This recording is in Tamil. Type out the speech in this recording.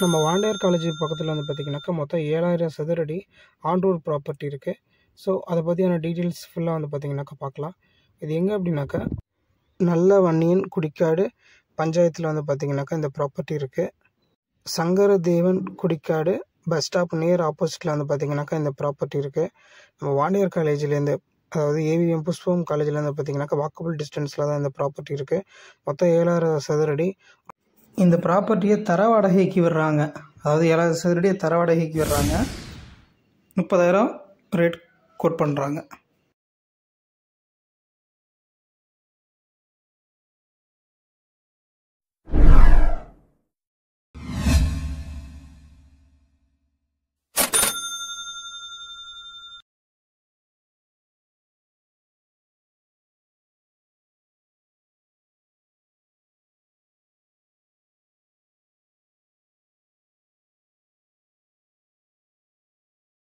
நம்ம வாண்டையார் காலேஜ் பக்கத்தில் வந்து பார்த்திங்கனாக்கா மொத்தம் 7000 சதுரடி ஆண்டூர் ப்ராப்பர்ட்டி இருக்குது. ஸோ அதை பற்றியான டீட்டெயில்ஸ் ஃபுல்லாக வந்து பார்த்திங்கனாக்கா பார்க்கலாம். இது எங்கே அப்படின்னாக்கா நல்ல வன்னியன் குடிக்காடு பஞ்சாயத்தில் வந்து பார்த்திங்கனாக்கா இந்த ப்ராப்பர்ட்டி இருக்குது. சங்கரதேவன் குடிக்காடு பஸ் ஸ்டாப் நியர் ஆப்போசிட்டில் வந்து பார்த்திங்கனாக்கா இந்த ப்ராப்பர்ட்டி இருக்குது. நம்ம வாண்டையார் காலேஜ்லேருந்து, அதாவது ஏவிஎம் புஷ்பம் காலேஜ்லேருந்து பார்த்திங்கனாக்கா வாக்கபிள் டிஸ்டன்ஸில் தான் இந்த ப்ராப்பர்ட்டி இருக்குது. மொத்தம் 7000 சதுரடி. இந்த ப்ராப்பர்ட்டியை தர வாடகைக்கு விடுறாங்க. அதாவது 7000 சதுரடியை தர வாடகைக்கு விடுறாங்க. 30,000 ரேட் கோட் பண்ணுறாங்க.